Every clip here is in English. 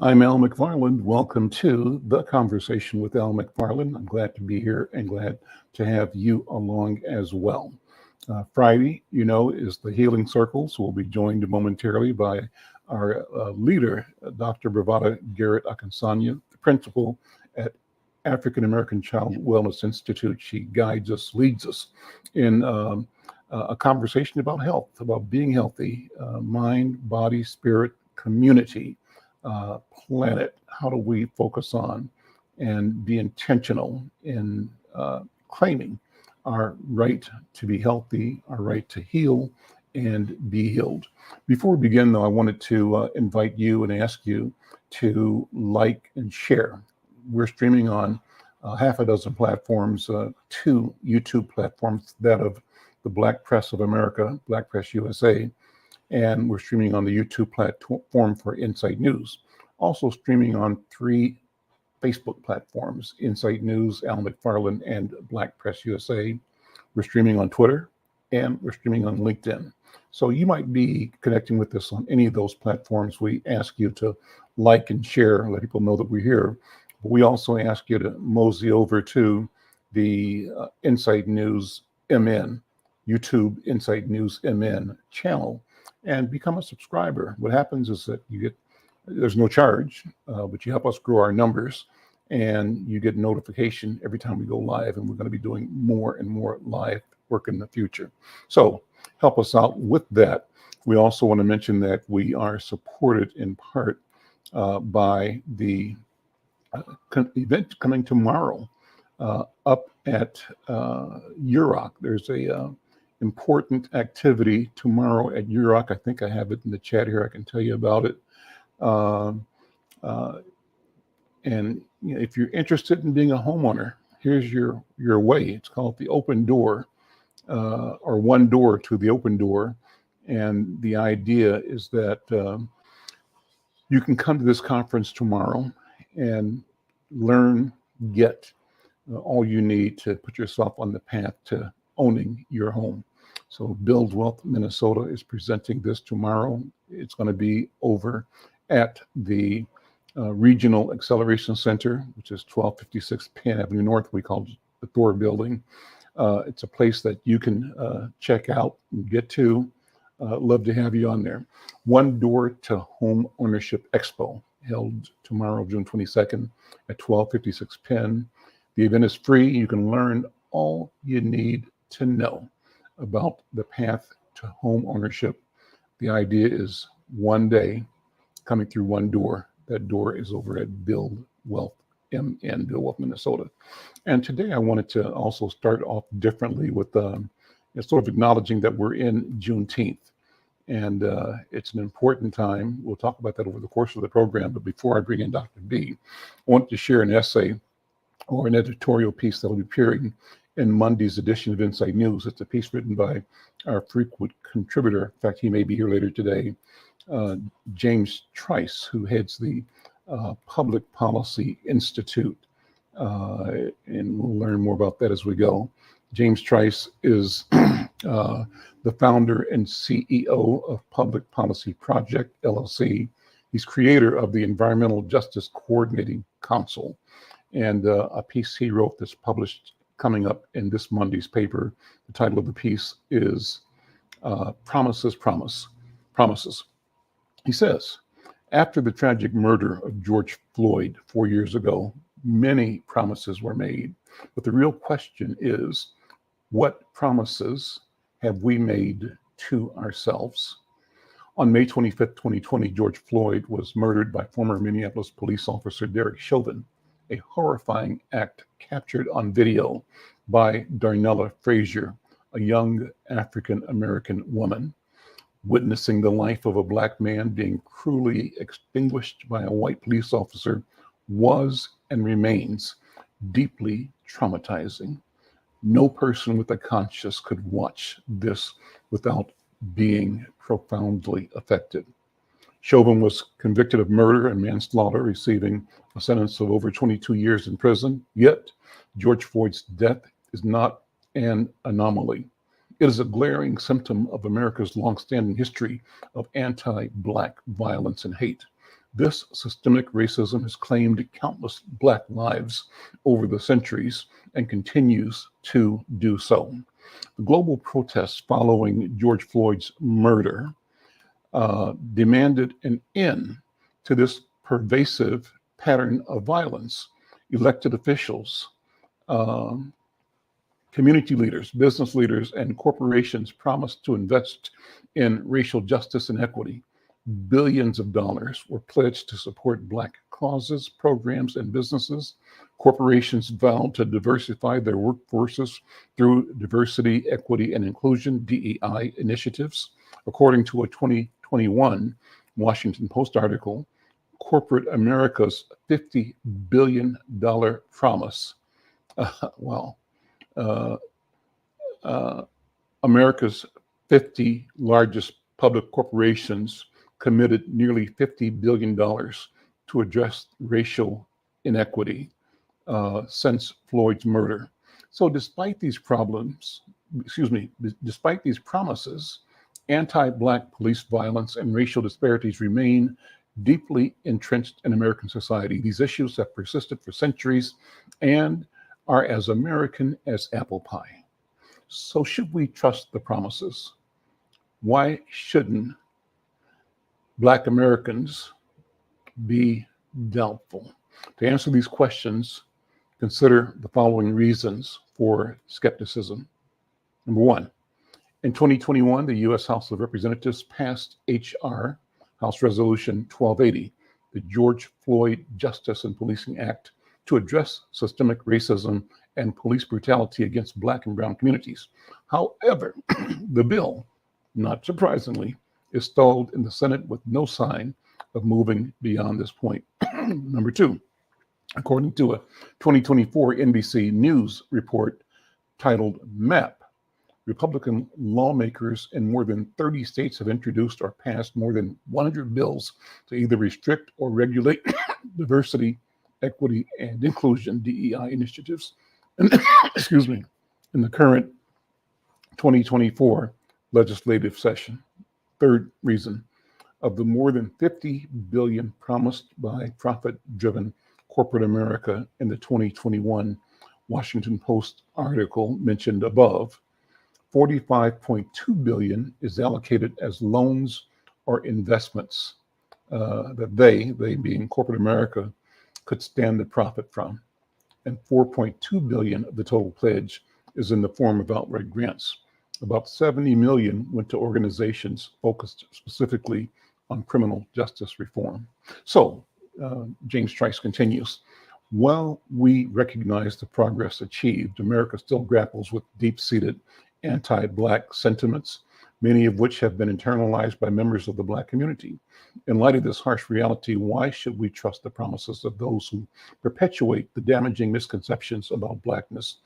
I'm Al McFarlane. Welcome to The Conversation with Al McFarlane. I'm glad to be here and glad to have you along as well. Friday, is the Healing Circle, so we'll be joined momentarily by our leader, Dr. Bravada Garrett Nia, the principal at African American Child Wellness Institute. She guides us, leads us in a conversation about health, about being healthy, mind, body, spirit, community, planet. How do we focus on and be intentional in claiming our right to be healthy, our right to heal and be healed? Before we begin, though, I wanted to invite you and ask you to like and share. We're streaming on half a dozen platforms, 2 YouTube platforms, that of the Black Press of America, Black Press USA, and we're streaming on the YouTube platform for Insight News. Also streaming on 3 Facebook platforms, Insight News, Al McFarlane, and Black Press USA. We're streaming on Twitter, and we're streaming on LinkedIn. So you might be connecting with us on any of those platforms. We ask you to like and share, let people know that we're here. But we also ask you to mosey over to the Insight News MN, YouTube Insight News MN channel, and become a subscriber. What happens is that there's no charge, but you help us grow our numbers, and you get notification every time we go live, and we're going to be doing more and more live work in the future. So help us out with that. We also want to mention that we are supported in part by the event coming tomorrow up at UROC. There's a important activity tomorrow at UROC. I think I have it in the chat here. I can tell you about it. And if you're interested in being a homeowner, here's your way. It's called the Open Door, or One Door to the Open Door. And the idea is that you can come to this conference tomorrow and learn, get all you need to put yourself on the path to owning your home. So Build Wealth Minnesota is presenting this tomorrow. It's going to be over at the Regional Acceleration Center, which is 1256 Penn Avenue North. We call it the Thor Building. It's a place that you can check out and get to. Love to have you on there. One Door to Home Ownership Expo, held tomorrow, June 22nd at 1256 Penn. The event is free. You can learn all you need to know about the path to home ownership. The idea is one day coming through one door. That door is over at Build Wealth MN, Build Wealth Minnesota. And today I wanted to also start off differently with sort of acknowledging that we're in Juneteenth. And it's an important time. We'll talk about that over the course of the program. But before I bring in Dr. B, I want to share an essay or an editorial piece that will be appearing in Monday's edition of Insight News. It's a piece written by our frequent contributor. In fact, he may be here later today, James Trice, who heads the Public Policy Institute. And we'll learn more about that as we go. James Trice is the founder and CEO of Public Policy Project, LLC. He's creator of the Environmental Justice Coordinating Council. And a piece he wrote that's published coming up in this Monday's paper. The title of the piece is Promises. He says, after the tragic murder of George Floyd 4 years ago, many promises were made. But the real question is, what promises have we made to ourselves? On May 25th, 2020, George Floyd was murdered by former Minneapolis police officer Derek Chauvin, a horrifying act captured on video by Darnella Frazier, a young African-American woman. Witnessing the life of a Black man being cruelly extinguished by a white police officer was and remains deeply traumatizing. No person with a conscience could watch this without being profoundly affected. Chauvin was convicted of murder and manslaughter, receiving a sentence of over 22 years in prison. Yet, George Floyd's death is not an anomaly. It is a glaring symptom of America's longstanding history of anti-Black violence and hate. This systemic racism has claimed countless Black lives over the centuries and continues to do so. The global protests following George Floyd's murder demanded an end to this pervasive pattern of violence. Elected officials, community leaders, business leaders, and corporations promised to invest in racial justice and equity. Billions of dollars were pledged to support Black causes, programs, and businesses. Corporations vowed to diversify their workforces through diversity, equity, and inclusion (DEI) initiatives. According to a 2021 Washington Post article, corporate America's $50 billion promise, America's 50 largest public corporations committed nearly $50 billion to address racial inequity since Floyd's murder. So despite these promises, anti-Black police violence and racial disparities remain deeply entrenched in American society. These issues have persisted for centuries and are as American as apple pie. So should we trust the promises? Why shouldn't Black Americans be doubtful? To answer these questions, consider the following reasons for skepticism. Number one, in 2021, the U.S. House of Representatives passed H.R. House Resolution 1280, the George Floyd Justice and Policing Act, to address systemic racism and police brutality against Black and brown communities. However, the bill, not surprisingly, is stalled in the Senate with no sign of moving beyond this point. Number two, according to a 2024 NBC News report titled MAP, Republican lawmakers in more than 30 states have introduced or passed more than 100 bills to either restrict or regulate diversity, equity, and inclusion (DEI) initiatives. Excuse me, in the current 2024 legislative session. Third reason, of the more than $50 billion promised by profit-driven corporate America in the 2021 Washington Post article mentioned above, $45.2 billion is allocated as loans or investments that they being corporate America, could stand to profit from. And $4.2 billion of the total pledge is in the form of outright grants. About $70 million went to organizations focused specifically on criminal justice reform. So, James Trice continues, while we recognize the progress achieved, America still grapples with deep-seated anti-Black sentiments, many of which have been internalized by members of the Black community. In light of this harsh reality, why should we trust the promises of those who perpetuate the damaging misconceptions about Blackness?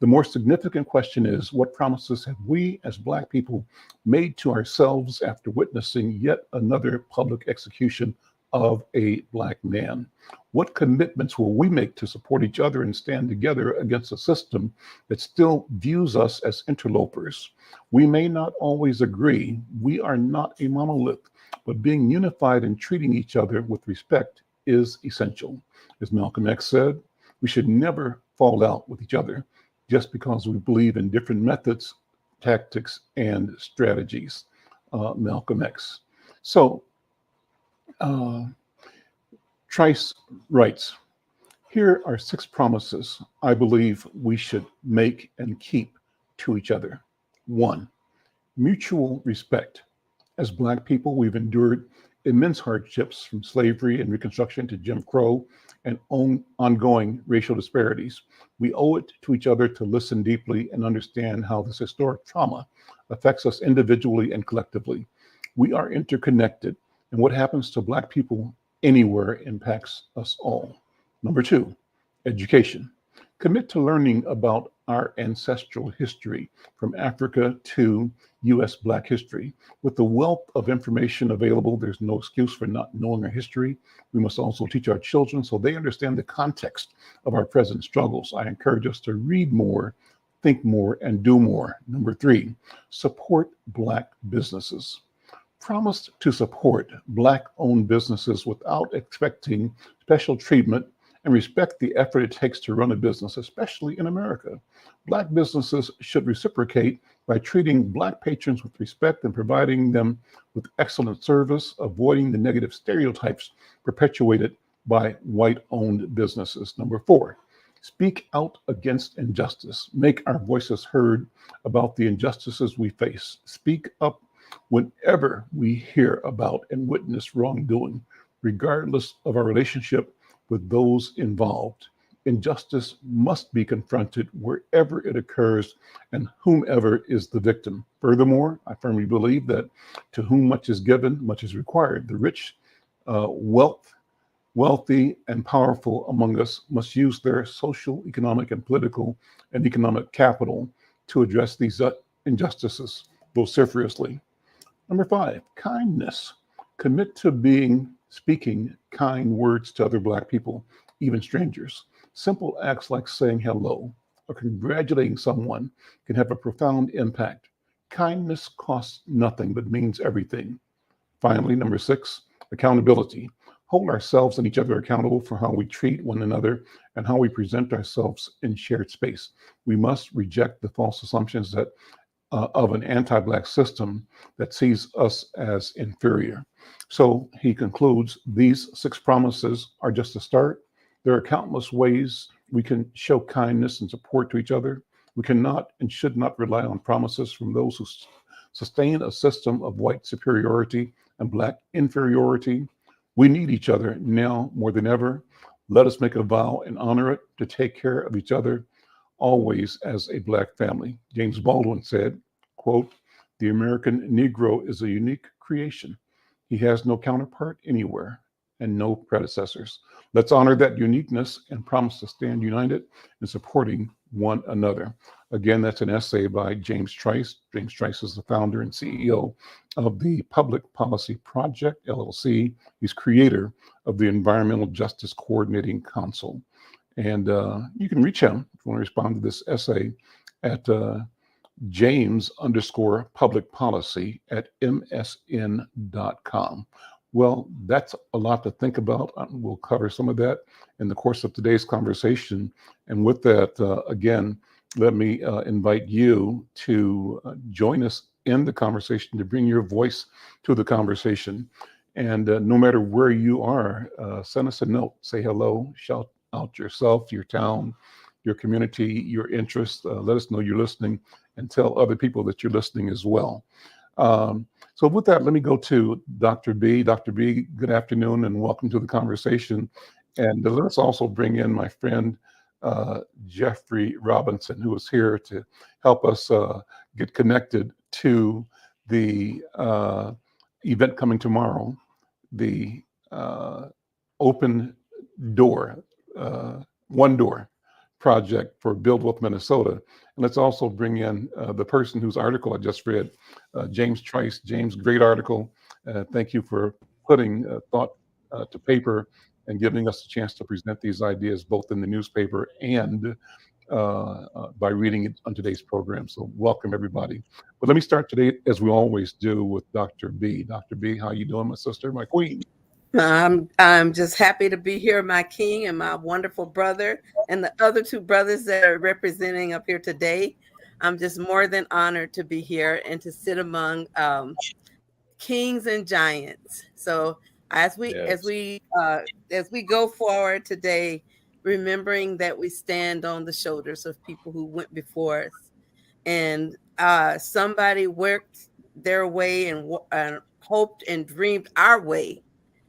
The more significant question is, what promises have we as Black people made to ourselves after witnessing yet another public execution of a Black man? What commitments will we make to support each other and stand together against a system that still views us as interlopers? We may not always agree. We are not a monolith, but being unified and treating each other with respect is essential. As Malcolm X said, we should never fall out with each other just because we believe in different methods, tactics, and strategies. Malcolm X. So, Trice writes, here are 6 promises I believe we should make and keep to each other. 1, mutual respect. As Black people, we've endured immense hardships from slavery and Reconstruction to Jim Crow and ongoing racial disparities. We owe it to each other to listen deeply and understand how this historic trauma affects us individually and collectively. We are interconnected, and what happens to Black people anywhere impacts us all. Number 2, education. Commit to learning about our ancestral history from Africa to U.S. Black history. With the wealth of information available, there's no excuse for not knowing our history. We must also teach our children so they understand the context of our present struggles. I encourage us to read more, think more, and do more. Number 3, support Black businesses. promised to support Black-owned businesses without expecting special treatment and respect the effort it takes to run a business, especially in America. Black businesses should reciprocate by treating Black patrons with respect and providing them with excellent service, avoiding the negative stereotypes perpetuated by white-owned businesses. Number 4, speak out against injustice. Make our voices heard about the injustices we face. Speak up whenever we hear about and witness wrongdoing, regardless of our relationship with those involved. Injustice must be confronted wherever it occurs and whomever is the victim. Furthermore, I firmly believe that to whom much is given, much is required. The rich, wealthy, and powerful among us must use their social, economic, and political and economic capital to address these injustices vociferously. Number 5, kindness. Commit to speaking kind words to other Black people, even strangers. Simple acts like saying hello or congratulating someone can have a profound impact. Kindness costs nothing but means everything. Finally, number 6, accountability. Hold ourselves and each other accountable for how we treat one another and how we present ourselves in shared space. We must reject the false assumptions that of an anti-Black system that sees us as inferior. So he concludes, these 6 promises are just a start. There are countless ways we can show kindness and support to each other. We cannot and should not rely on promises from those who sustain a system of white superiority and Black inferiority. We need each other now more than ever. Let us make a vow and honor it to take care of each other always as a Black family. James Baldwin said, quote, "The American Negro is a unique creation. He has no counterpart anywhere and no predecessors. Let's honor that uniqueness and promise to stand united in supporting one another." Again, that's an essay by James Trice. James Trice is the founder and CEO of the Public Policy Project, LLC. He's creator of the Environmental Justice Coordinating Council. And you can reach him if you want to respond to this essay at james_public_policy@msn.com. Well, that's a lot to think about. We'll cover some of that in the course of today's conversation. And with that, again, let me invite you to join us in the conversation, to bring your voice to the conversation. And no matter where you are, send us a note, say hello, shout out yourself, your town, your community, your interests. Let us know you're listening and tell other people that you're listening as well. So with that, let me go to Dr. B. Dr. B, good afternoon and welcome to the conversation. And let's also bring in my friend, Jeffrey Robinson, who is here to help us get connected to the event coming tomorrow, the Open Door, One Door project for Build Wealth Minnesota. And let's also bring in the person whose article I just read, James Trice. James, great article. Thank you for putting thought to paper and giving us a chance to present these ideas both in the newspaper and by reading it on today's program. So welcome everybody. But let me start today, as we always do, with Dr. B. Dr. B, how you doing, my sister, my queen? I'm just happy to be here, my king and my wonderful brother and the other 2 brothers that are representing up here today. I'm just more than honored to be here and to sit among kings and giants. So as we go forward today, remembering that we stand on the shoulders of people who went before us, and somebody worked their way and hoped and dreamed our way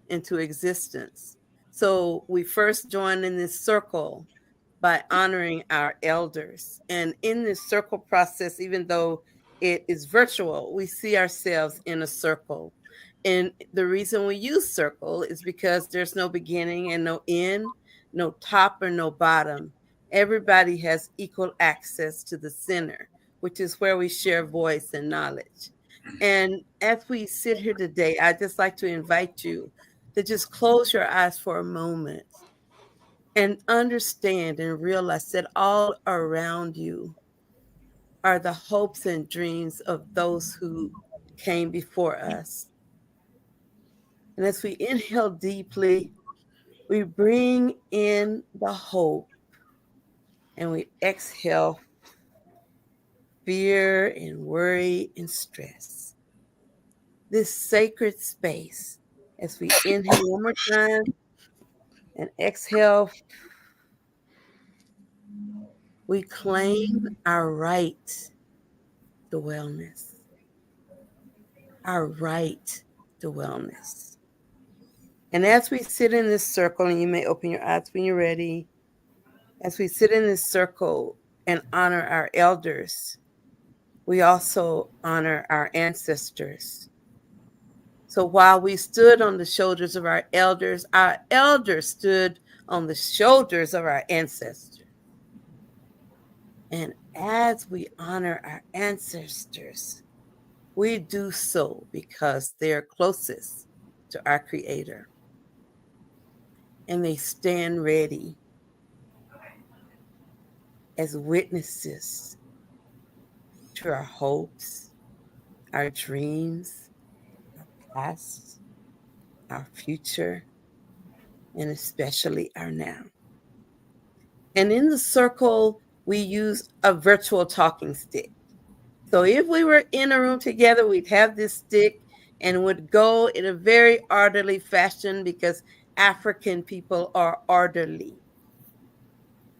into existence. So we first join in this circle by honoring our elders. And in this circle process, even though it is virtual, we see ourselves in a circle. And the reason we use circle is because there's no beginning and no end, no top or no bottom. Everybody has equal access to the center, which is where we share voice and knowledge. And as we sit here today, I'd just like to invite you to just close your eyes for a moment and understand and realize that all around you are the hopes and dreams of those who came before us. And as we inhale deeply, we bring in the hope, and we exhale fear and worry and stress. This sacred space, as we inhale one more time and exhale, we claim our right to wellness. Our right to wellness. And as we sit in this circle, and you may open your eyes when you're ready, as we sit in this circle and honor our elders, we also honor our ancestors. So while we stood on the shoulders of our elders stood on the shoulders of our ancestors. And as we honor our ancestors, we do so because they're closest to our Creator. And they stand ready as witnesses to our hopes, our dreams, our past, our future, and especially our now. And in the circle, we use a virtual talking stick. So if we were in a room together, we'd have this stick and would go in a very orderly fashion because African people are orderly.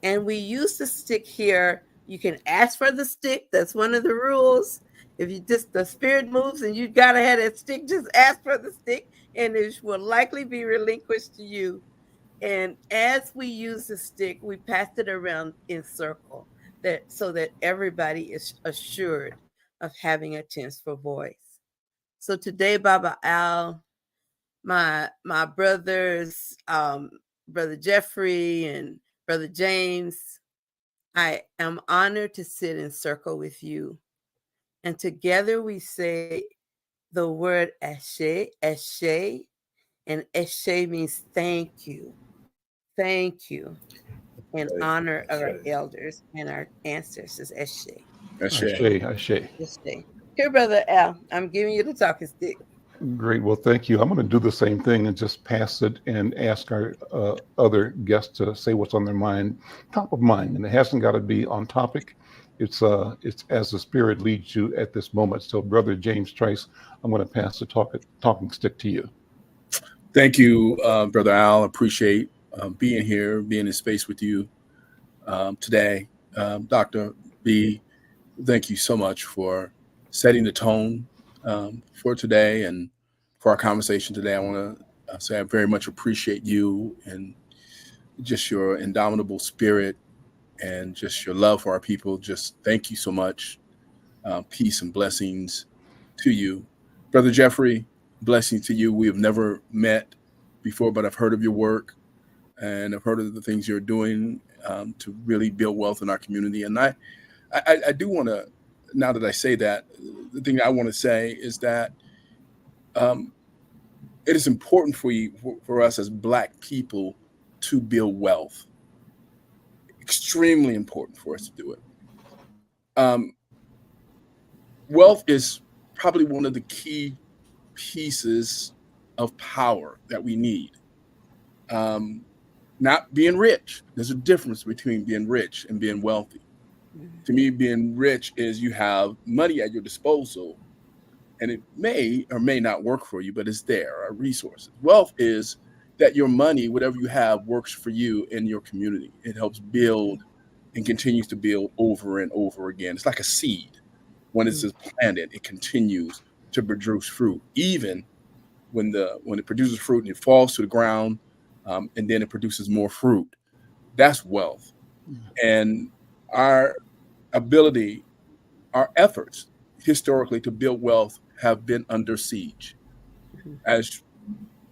And we use the stick here. You can ask for the stick. That's one of the rules. If you just, the spirit moves and you got to have that stick, just ask for the stick and it will likely be relinquished to you. And as we use the stick, we pass it around in circle so that everybody is assured of having a chance for voice. So today, Baba Al, my brothers, Brother Jeffrey and Brother James, I am honored to sit in circle with you. And together we say the word Eshe, Eshe, and Eshe means thank you. Thank you. In honor of our elders and our ancestors, Eshe. Ashe. Eshe. Here, Brother Al, I'm giving you the talking stick. Great. Well, thank you. I'm going to do the same thing and just pass it and ask our other guests to say what's on their mind, top of mind. And it hasn't got to be on topic. It's as the spirit leads you at this moment. So, Brother James Trice, I'm going to pass the talking stick to you. Thank you, Brother Al. Appreciate being here, being in space with you today. Dr. B, thank you so much for setting the tone for today and for our conversation today. I want to say I very much appreciate you and just your indomitable spirit and just your love for our people. Just thank you so much. Peace and blessings to you. Brother Jeffrey, blessings to you. We have never met before, but I've heard of your work and I've heard of the things you're doing to really build wealth in our community. And I do want to, now that I say that, the thing I want to say is that it is important for us as Black people to build wealth. Extremely important for us to do it. Wealth is probably one of the key pieces of power that we need. Not being rich. There's a difference between being rich and being wealthy. To me, being rich is you have money at your disposal and it may or may not work for you, but it's there, are resources. Wealth is that your money, whatever you have, works for you in your community. It helps build and continues to build over and over again. It's like a seed. When it's planted, it continues to produce fruit, even when it produces fruit and it falls to the ground, and then it produces more fruit. That's wealth. And our ability, our efforts historically to build wealth have been under siege. As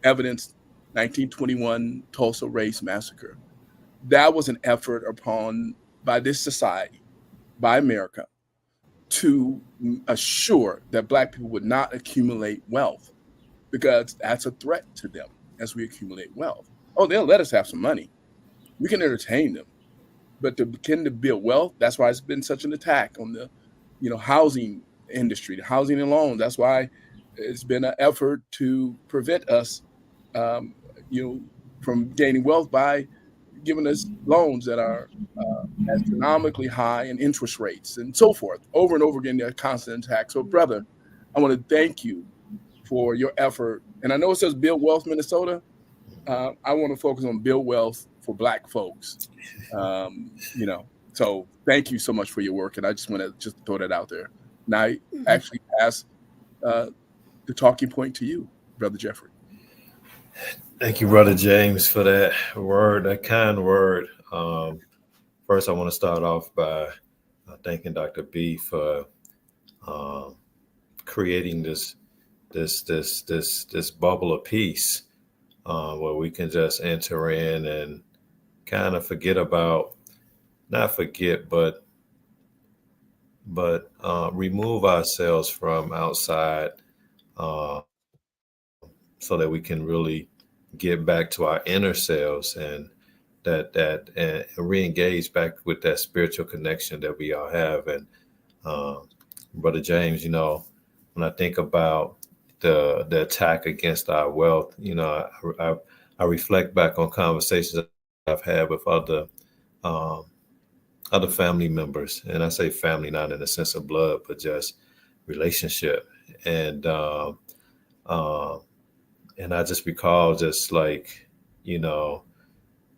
evidenced, 1921 Tulsa Race Massacre. That was an effort by this society, by America, to assure that Black people would not accumulate wealth, because that's a threat to them as we accumulate wealth. Oh, they'll let us have some money. We can entertain them. But to begin to build wealth, that's why it's been such an attack on the housing industry, the housing and loans. That's why it's been an effort to prevent us um, from gaining wealth by giving us loans that are astronomically high and interest rates and so forth. Over and over again, they're constant attacks. So, brother, I want to thank you for your effort. And I know it says Build Wealth Minnesota. I want to focus on build wealth for Black folks. So thank you so much for your work. And I just want to just throw that out there. Now, I actually pass the talking point to you, Brother Jeffrey. Thank you, Brother James, for that word, that kind word. First, I want to start off by thanking Dr. B for creating this bubble of peace where we can just enter in and kind of forget about, not forget, but remove ourselves from outside so that we can really get back to our inner selves and and re-engage back with that spiritual connection that we all have. And Brother James, when I think about the attack against our wealth, I reflect back on conversations that I've had with other family members, and I say family not in the sense of blood, but just relationship. And I just recall just like,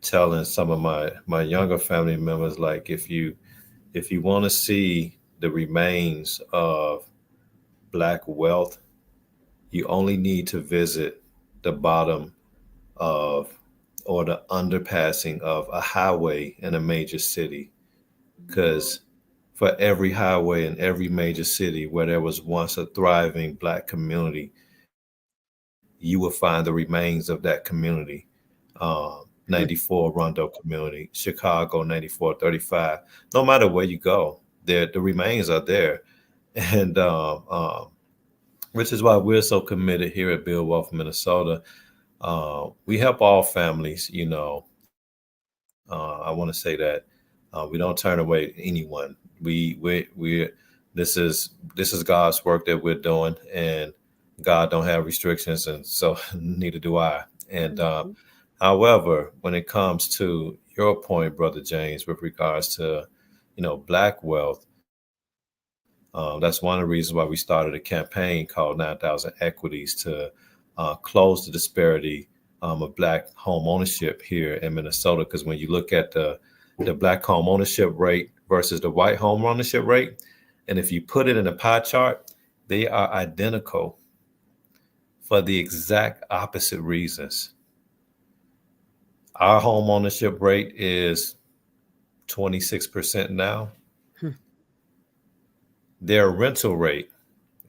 telling some of my younger family members, like, if you want to see the remains of Black wealth, you only need to visit the bottom of or the underpassing of a highway in a major city. Because for every highway in every major city where there was once a thriving Black community, you will find the remains of that community. 94 Rondo community, Chicago 9435. No matter where you go, the remains are there. And which is why we're so committed here at Build Wealth Minnesota. We help all families, I want to say that we don't turn away anyone. This is God's work that we're doing, and God don't have restrictions, and so neither do I. And however, when it comes to your point, Brother James, with regards to Black wealth, that's one of the reasons why we started a campaign called 9,000 Equities to close the disparity of Black home ownership here in Minnesota. Because when you look at the Black home ownership rate versus the white home ownership rate, and if you put it in a pie chart, they are identical for the exact opposite reasons. Our home ownership rate is 26% now. Their rental rate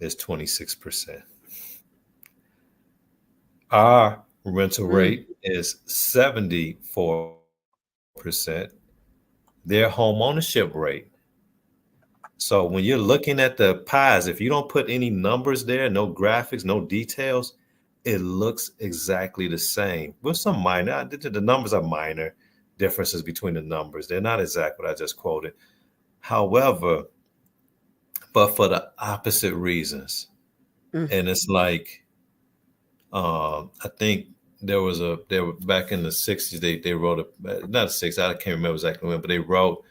is 26%. Our rental rate is 74%. Their home ownership rate. So when you're looking at the pies, if you don't put any numbers there, no graphics, no details, it looks exactly the same with some minor, the numbers are minor differences between the numbers. They're not exact what I just quoted. However, but for the opposite reasons. And it's like, I think there were back in the 60s, they wrote not 60s, I can't remember exactly when, but they wrote,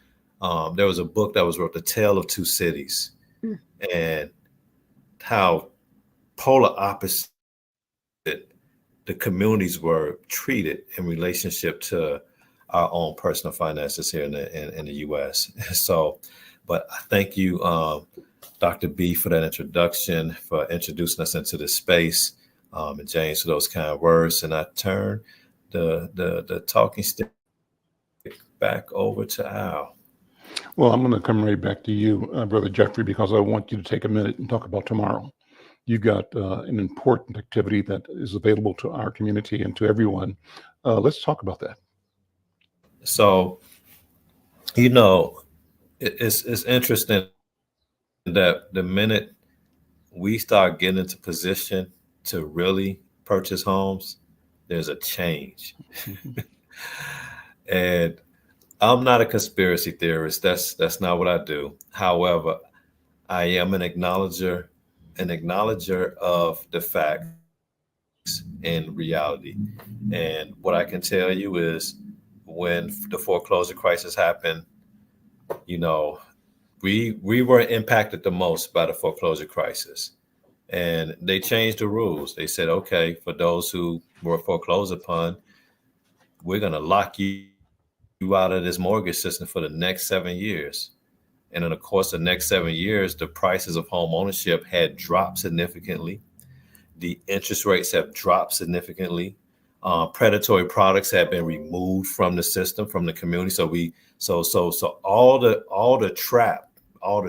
there was a book that was wrote, The Tale of Two Cities, and how polar opposite the communities were treated in relationship to our own personal finances here in the U.S. So, but I thank you, Dr. B, for that introduction, for introducing us into this space, and James for those kind words. And I turn the talking stick back over to Al. Well, I'm going to come right back to you, Brother Jeffrey, because I want you to take a minute and talk about tomorrow. You've got an important activity that is available to our community and to everyone. Let's talk about that. So, it's interesting that the minute we start getting into position to really purchase homes, there's a change. And I'm not a conspiracy theorist. That's not what I do. However, I am an acknowledger of the fact in reality. And what I can tell you is when the foreclosure crisis happened, you know, we were impacted the most by the foreclosure crisis. And they changed the rules. They said, okay, for those who were foreclosed upon, we're going to lock you out of this mortgage system for the next 7 years. And in the course of the next 7 years, the prices of home ownership had dropped significantly. The interest rates have dropped significantly. Predatory products have been removed from the system, from the community. So all the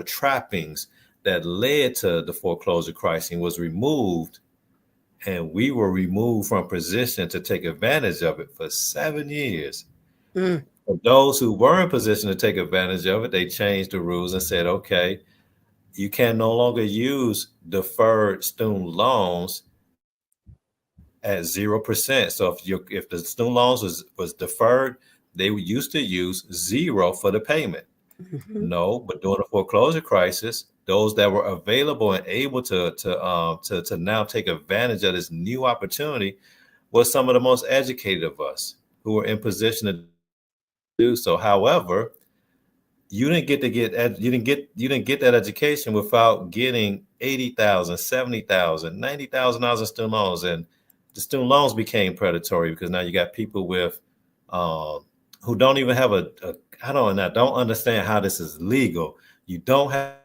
trappings that led to the foreclosure crisis was removed, and we were removed from position to take advantage of it for 7 years. For those who were in position to take advantage of it, they changed the rules and said, okay, you can no longer use deferred student loans at 0%. So if the student loans was deferred, they used to use 0 for the payment. No, but during the foreclosure crisis, those that were available and able to now take advantage of this new opportunity was some of the most educated of us who were in position to do so. However, you didn't get that education without getting $80,000, $70,000, $90,000 in student loans, and the student loans became predatory because now you got people with who don't even have I don't understand how this is legal. You don't have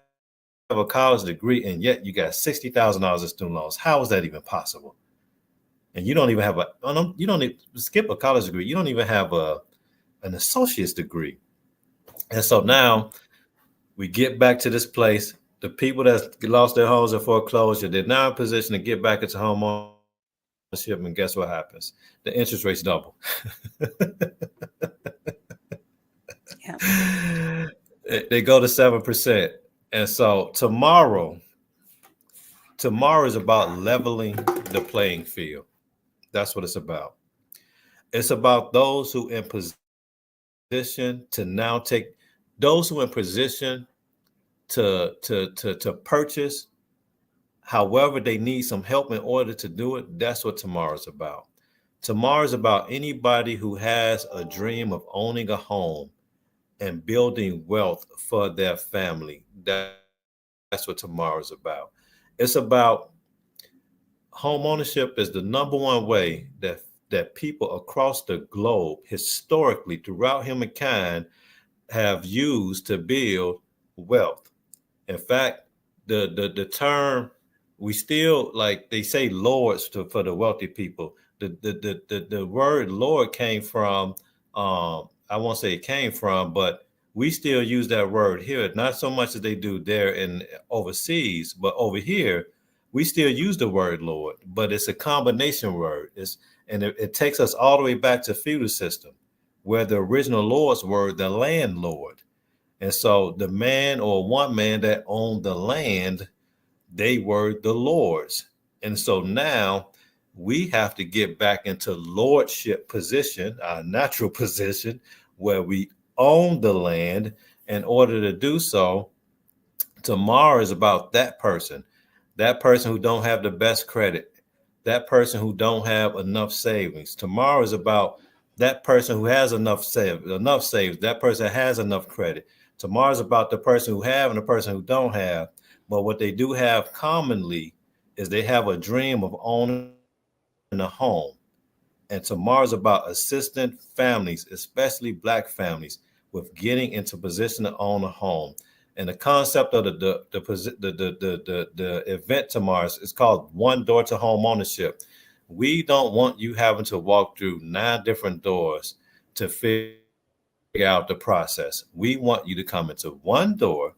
a college degree, and yet you got $60,000 in student loans. How is that even possible? And you don't even have you don't even skip a college degree. You don't even have an associate's degree. And so now we get back to this place. The people that lost their homes in foreclosure, they're now in position to get back into home ownership, and guess what happens? The interest rates double. Yeah. They go to 7%. And so tomorrow is about leveling the playing field. That's what it's about. It's about those who in position to now take, those who in position to purchase, however they need some help in order to do it. That's what tomorrow's about. Tomorrow's about anybody who has a dream of owning a home and building wealth for their family. That's what tomorrow's about. It's about home ownership is the number one way that people across the globe historically throughout humankind have used to build wealth. In fact, the term, we still, like they say lords for the wealthy people. The word Lord came from, I won't say it came from, but we still use that word here, not so much as they do there in overseas, but over here, we still use the word Lord, but it's a combination word. It takes us all the way back to feudal system, where the original lords were the landlord. And so the man or one man that owned the land, they were the lords. And so now we have to get back into lordship position, our natural position, where we own the land. In order to do so, tomorrow is about that person who don't have the best credit, that person who don't have enough savings. Tomorrow is about that person who has enough savings, that person has enough credit. Tomorrow is about the person who have and the person who don't have. But what they do have commonly is they have a dream of owning a home. And tomorrow's about assisting families, especially Black families, with getting into position to own a home. And the concept of the event tomorrow is called One Door to Home Ownership. We don't want you having to walk through 9 different doors to figure out the process. We want you to come into one door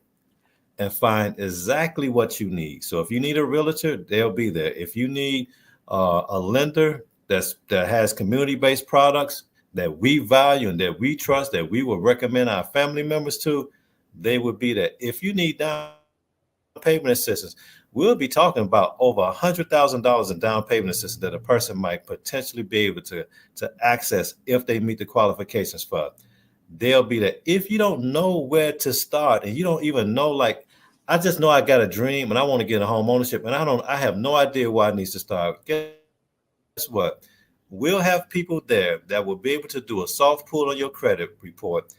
and find exactly what you need. So if you need a realtor, they'll be there. If you need a lender that has community-based products that we value and that we trust, that we will recommend our family members to, they would be there. If you need down payment assistance, we'll be talking about over $100,000 in down payment assistance that a person might potentially be able to access if they meet the qualifications for it. They'll be there. If you don't know where to start and you don't even know, like, I just know I got a dream and I want to get a home ownership and I have no idea where I need to start. Guess what? We'll have people there that will be able to do a soft pull on your credit report,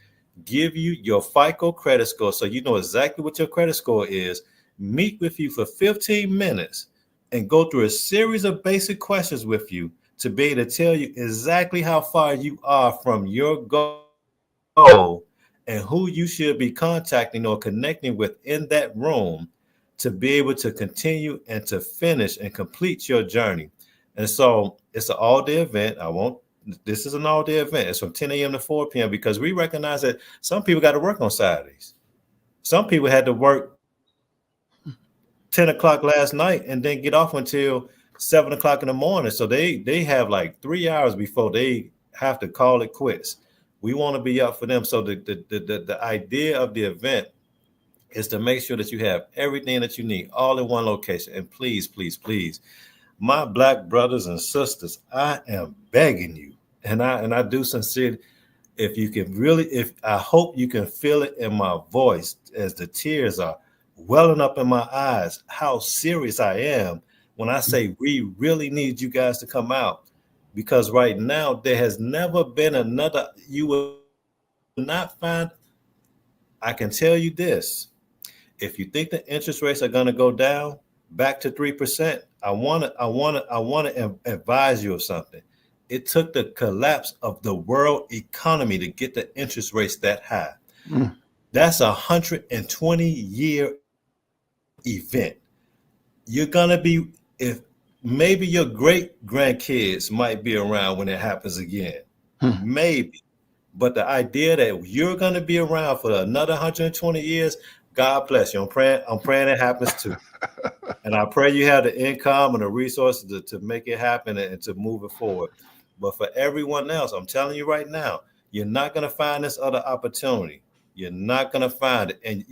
give you your FICO credit score so you know exactly what your credit score is, meet with you for 15 minutes, and go through a series of basic questions with you to be able to tell you exactly how far you are from your goal and who you should be contacting or connecting with in that room to be able to continue and to finish and complete your journey. And so it's an all-day event. This is an all-day event. It's from 10 a.m. to 4 p.m. because we recognize that some people got to work on Saturdays. Some people had to work 10 o'clock last night and then get off until 7 o'clock in the morning. So they have like 3 hours before they have to call it quits. We want to be up for them. So the idea of the event is to make sure that you have everything that you need all in one location. And please, please, please, my Black brothers and sisters, I am begging you, and I do sincerely, if you can really, I hope you can feel it in my voice as the tears are welling up in my eyes, how serious I am when I say we really need you guys to come out, because right now there has never been another, you will not find, I can tell you this, if you think the interest rates are going to go down back to 3%, I want to advise you of something. It took the collapse of the world economy to get the interest rates that high. That's a 120-year event. You're going to be, if maybe your great grandkids might be around when it happens again, maybe. But the idea that you're going to be around for another 120 years, God bless you. I'm praying it happens too. And I pray you have the income and the resources to make it happen and to move it forward. But for everyone else, I'm telling you right now, you're not going to find this other opportunity. You're not going to find it. And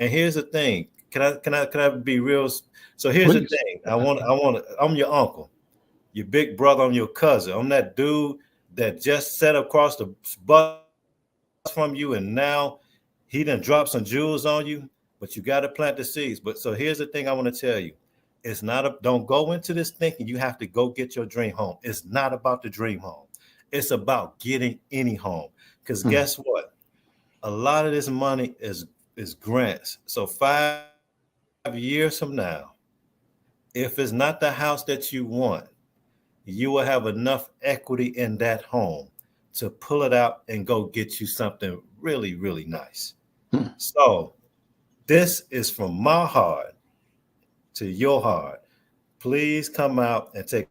here's the thing. Can I be real? So here's the thing. I'm your uncle, your big brother, I'm your cousin. I'm that dude that just sat across the bus from you, and now he done dropped some jewels on you, but you got to plant the seeds. But so here's the thing I want to tell you. It's not don't go into this thinking you have to go get your dream home. It's not about the dream home. It's about getting any home. Because guess what? A lot of this money is grants. So 5 years from now, if it's not the house that you want, you will have enough equity in that home to pull it out and go get you something really, really nice. So this is from my heart to your heart. Please come out and take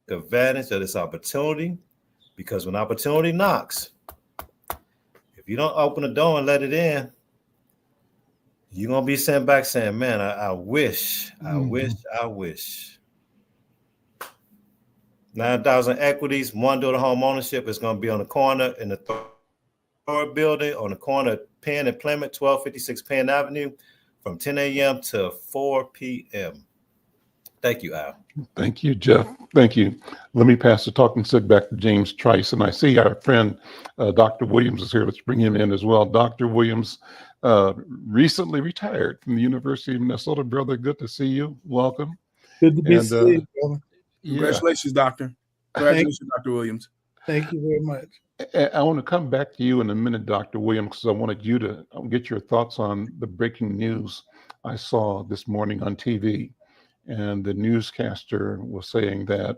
advantage of this opportunity, because when opportunity knocks, if you don't open the door and let it in, you're going to be sent back saying, man, I wish. 9,000 equities, one door to home ownership is going to be on the corner in the third building on the corner of Penn and Plymouth, 1256 Penn Avenue, from 10 a.m. to 4 p.m. Thank you, Al. Thank you, Jeff. Thank you. Let me pass the talking stick back to James Trice. And I see our friend, Dr. Williams is here. Let's bring him in as well. Dr. Williams recently retired from the University of Minnesota. Brother, good to see you. Welcome. Good to be seen, brother. Congratulations, Doctor. Congratulations, Dr. Williams. Thank you very much. I want to come back to you in a minute, Dr. Williams, because I wanted you to get your thoughts on the breaking news I saw this morning on TV. And the newscaster was saying that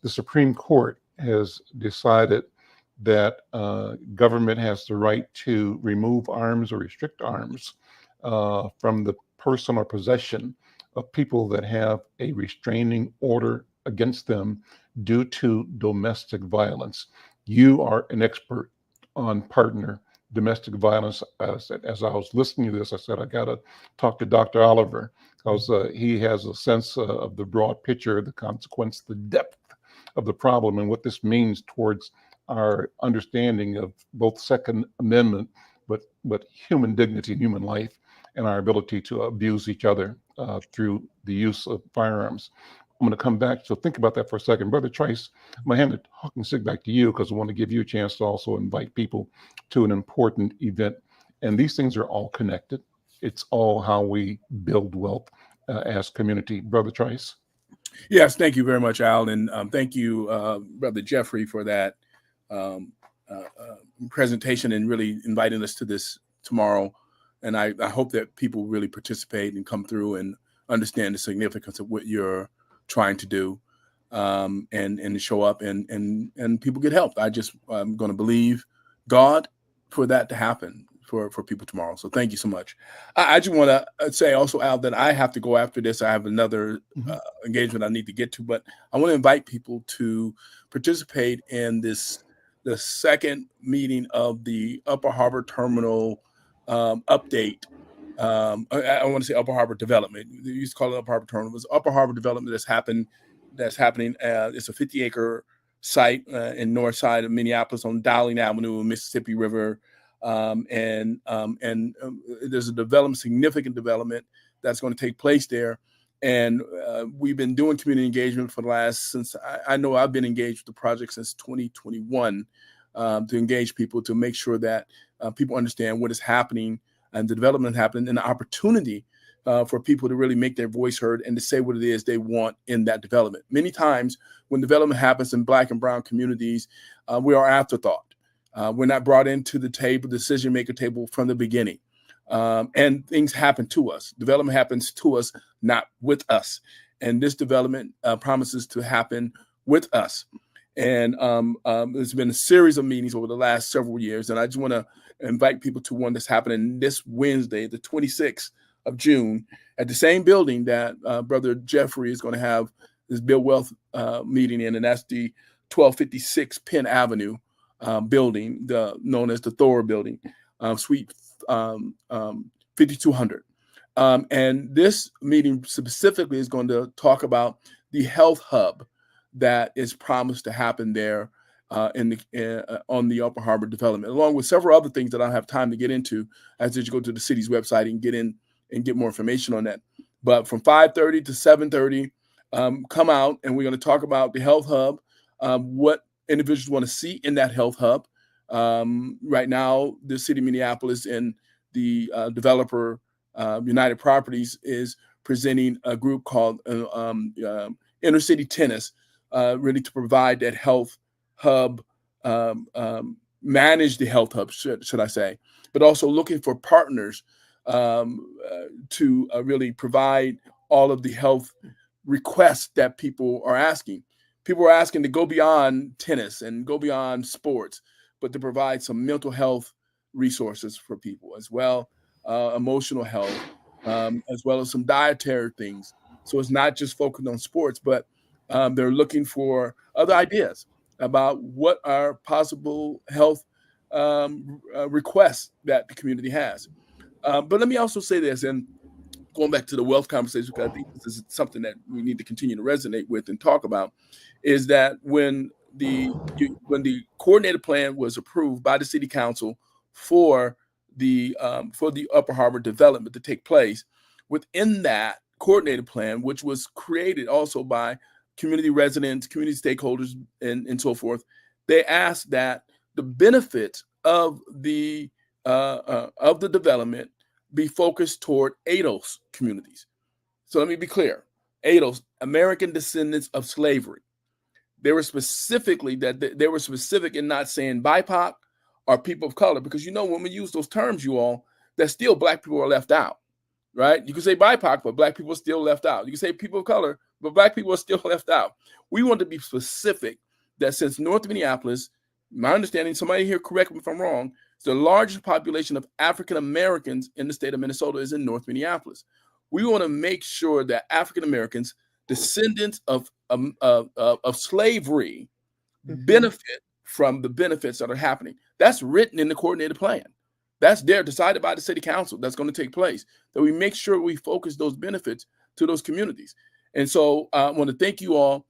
the Supreme Court has decided that government has the right to remove arms or restrict arms from the person or possession of people that have a restraining order against them due to domestic violence. You are an expert on partner domestic violence. As I was listening to this, I said, I got to talk to Dr. Oliver, because he has a sense of the broad picture, the consequence, the depth of the problem, and what this means towards our understanding of both Second Amendment, but human dignity and human life, and our ability to abuse each other through the use of firearms. I'm going to come back, so think about that for a second. Brother Trice, I'm going to hand the talking stick back to you, because I want to give you a chance to also invite people to an important event. And these things are all connected. It's all how we build wealth as community. Brother Trice. Yes, thank you very much, Al, and thank you, Brother Jeffrey, for that presentation and really inviting us to this tomorrow. And I hope that people really participate and come through and understand the significance of what you're trying to do, and show up and people get help. I'm going to believe God for that to happen for people tomorrow. So thank you so much. I just want to say also, Al, that I have to go after this. I have another engagement I need to get to, but I want to invite people to participate in the second meeting of the Upper Harbor Terminal update. I want to say Upper Harbor Development. They used to call it Upper Harbor Terminal. It's Upper Harbor Development that's happening. It's a 50-acre site in north side of Minneapolis on Dowling Avenue, Mississippi River. And there's a significant development that's going to take place there. And we've been doing community engagement for the since I know I've been engaged with the project since 2021, to engage people, to make sure that people understand what is happening and the development happening, and the opportunity for people to really make their voice heard and to say what it is they want in that development. Many times when development happens in Black and brown communities, we are afterthought. We're not brought into the decision maker table from the beginning. And things happen to us. Development happens to us, not with us. And this development promises to happen with us. And there's been a series of meetings over the last several years. And I just want to invite people to one that's happening this Wednesday, the 26th of June, at the same building that Brother Jeffrey is going to have this Build Wealth meeting in. And that's the 1256 Penn Avenue building, known as the Thor building, suite 5200. And this meeting specifically is going to talk about the health hub that is promised to happen there on the Upper Harbor development, along with several other things that I don't have time to get into as you go to the city's website and get in and get more information on that. But from 5:30 to 7:30, come out and we're going to talk about the health hub, what individuals want to see in that health hub. Right now, the city of Minneapolis and the developer United Properties is presenting a group called Inner City Tennis, really to provide that health hub, manage the health hub, should I say, but also looking for partners to really provide all of the health requests that people are asking. People are asking to go beyond tennis and go beyond sports, but to provide some mental health resources for people as well, emotional health, as well as some dietary things. So it's not just focused on sports, but they're looking for other ideas about what are possible health requests that the community has. But let me also say this, and going back to the wealth conversation, because I think this is something that we need to continue to resonate with and talk about, is that when the coordinated plan was approved by the city council for the Upper Harbor development to take place, within that coordinated plan, which was created also by community residents, community stakeholders, and so forth, they asked that the benefits of the development be focused toward ADOS communities. So let me be clear. ADOS, American descendants of slavery. They were specific in not saying BIPOC or people of color, because when we use those terms, that still Black people are left out, right? You can say BIPOC, but Black people are still left out. You can say people of color, but Black people are still left out. We want to be specific that since North Minneapolis, my understanding, somebody here correct me if I'm wrong, the largest population of African Americans in the state of Minnesota is in North Minneapolis. We want to make sure that African Americans, descendants of slavery, benefit from the benefits that are happening. That's written in the coordinated plan. That's there, decided by the city council. That's going to take place. That we make sure we focus those benefits to those communities. And so I want to thank you all.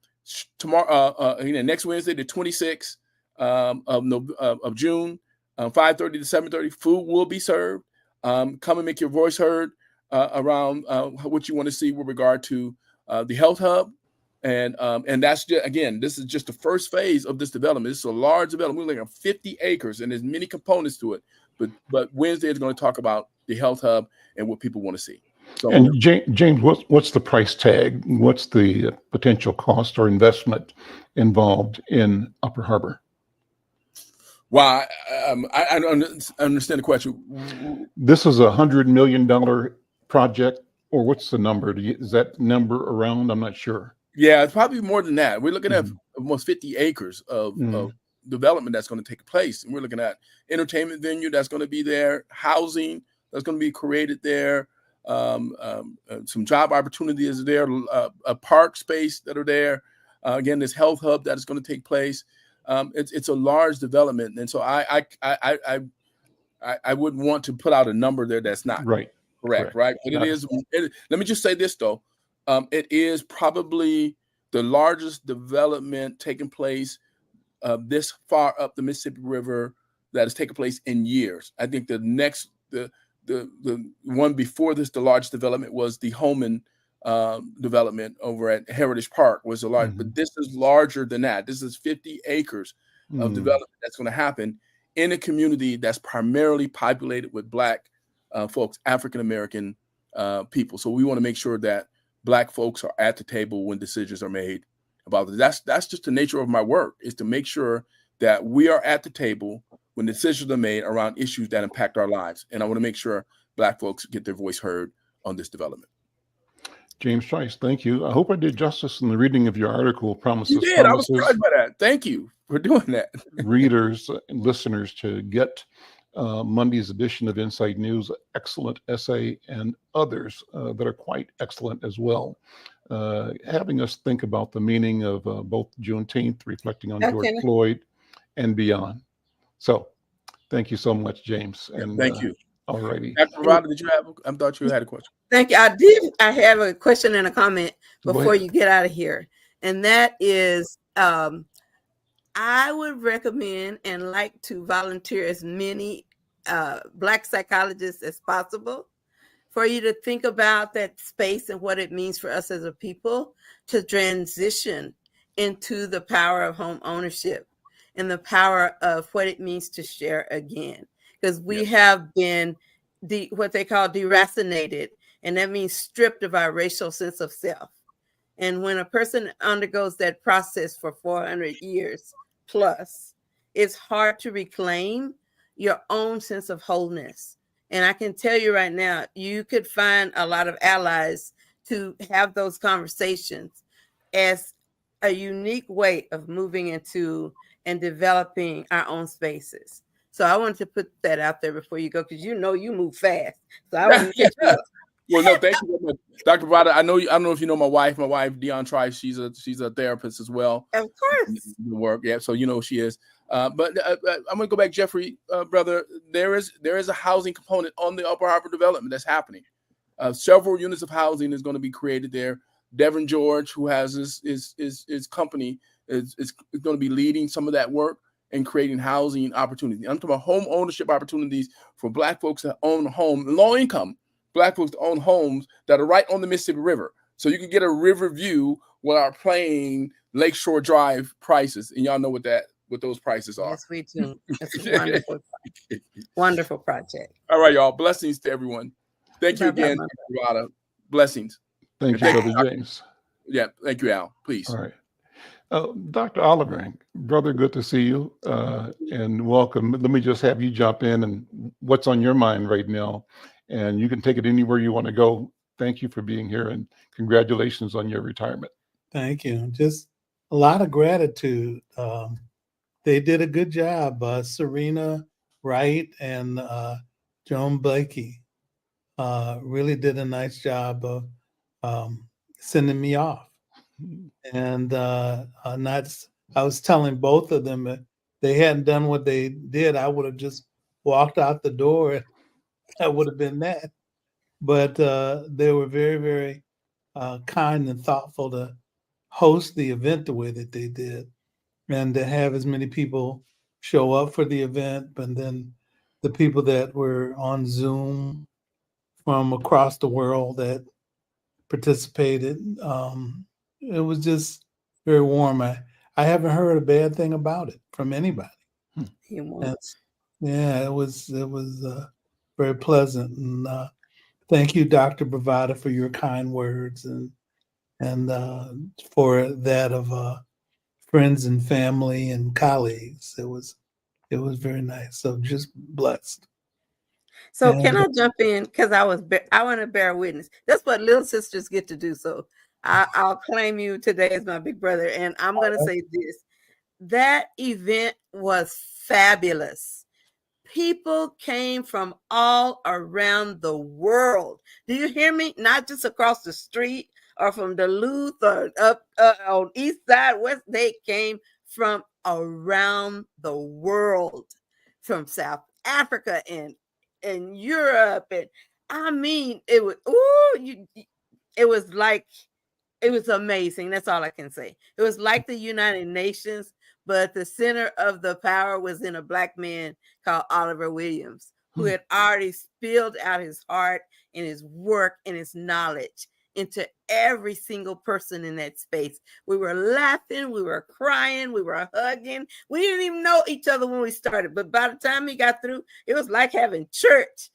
Tomorrow, next Wednesday, the 26th of June. 5:30 to 7:30, food will be served. Come and make your voice heard around what you want to see with regard to the health hub, and that's just, again, this is just the first phase of this development. This is a large development. We're looking at 50 acres, and there's many components to it. But Wednesday is going to talk about the health hub and what people want to see. So, And James, what's the price tag? What's the potential cost or investment involved in Upper Harbor? well, I understand the question. This is $100 million project, or what's the number? Is that number around? I'm not sure. Yeah, it's probably more than that. We're looking at Mhm. almost 50 acres of Mhm. development that's going to take place. And we're looking at entertainment venue that's going to be there, housing that's going to be created there, some job opportunities there, a park space that are there. Again, this health hub that is going to take place. It's a large development, and so I wouldn't want to put out a number there that's not Right. correct, right? But Got it is. Let me just say this though, it is probably the largest development taking place this far up the Mississippi River that has taken place in years. I think the one before this, the largest development was the Holman development over at Heritage Park was a large, but this is larger than that. This is 50 acres of development that's going to happen in a community that's primarily populated with Black folks, African American people. So we want to make sure that Black folks are at the table when decisions are made about this. That's just the nature of my work, is to make sure that we are at the table when decisions are made around issues that impact our lives. And I want to make sure Black folks get their voice heard on this development. James Trice, thank you. I hope I did justice in the reading of your article, Promises. You did. I was surprised by that. Thank you for doing that. Readers and listeners to get Monday's edition of Inside News, excellent essay, and others that are quite excellent as well. Having us think about the meaning of both Juneteenth, reflecting on George Floyd, and beyond. So, thank you so much, James. And thank you. All righty. Dr. Bravada, did you have? I thought you had a question. Thank you. I did. I have a question and a comment before you get out of here, and that is, I would recommend and like to volunteer as many Black psychologists as possible for you to think about that space and what it means for us as a people to transition into the power of home ownership and the power of what it means to share again. Because we have been what they call deracinated, and that means stripped of our racial sense of self. And when a person undergoes that process for 400 years plus, it's hard to reclaim your own sense of wholeness. And I can tell you right now, you could find a lot of allies to have those conversations as a unique way of moving into and developing our own spapays. So I wanted to put that out there before you go, because you move fast. So I want to get you up. Well, no, thank you very much, Dr. Bravada. I don't know if you know my wife. My wife, Dion Trice, she's a therapist as well. Of course. Work, yeah. So you know who she is. But I'm gonna go back, Jeffrey, brother. There is a housing component on the Upper Harbor development that's happening. Several units of housing is going to be created there. Devin George, who has his company, is going to be leading some of that work and creating housing opportunities. I'm talking about home ownership opportunities for Black folks that own a home, low income Black folks that own homes that are right on the Mississippi River. So you can get a river view without paying Lakeshore Drive prices. And y'all know what those prices are. Yes, we do. It's a wonderful, wonderful project. All right, y'all. Blessings to everyone. Thank you again, Bravada. Blessings. Thank you, Brother James. Yeah, thank you, Al. Please. All right. Dr. Oliver, brother, good to see you and welcome. Let me just have you jump in and what's on your mind right now. And you can take it anywhere you want to go. Thank you for being here and congratulations on your retirement. Thank you. Just a lot of gratitude. They did a good job. Serena Wright and Joan Blakey really did a nice job of sending me off. And I was telling both of them that they hadn't done what they did, I would have just walked out the door. That would have been that. But they were very, very kind and thoughtful to host the event the way that they did, and to have as many people show up for the event. And then the people that were on Zoom from across the world that participated, it was just very warm. I haven't heard a bad thing about it from anybody. Yeah, it was very pleasant. And thank you, Dr. Bravada, for your kind words and for that of friends and family and colleagues. It was very nice. So just blessed. So can I jump in? Because I want to bear witness. That's what little sisters get to do. So I'll claim you today as my big brother. And I'm going to say this. That event was fabulous. People came from all around the world. Do you hear me? Not just across the street or from Duluth or up on east side, west. They came from around the world, from South Africa and Europe. And I mean, it was, it was like, it was amazing. That's all I can say. It was like the United Nations, but the center of the power was in a Black man called Oliver Williams, who had already spilled out his heart and his work and his knowledge into every single person in that space. We were laughing, we were crying, we were hugging. We didn't even know each other when we started, but by the time he got through, it was like having church.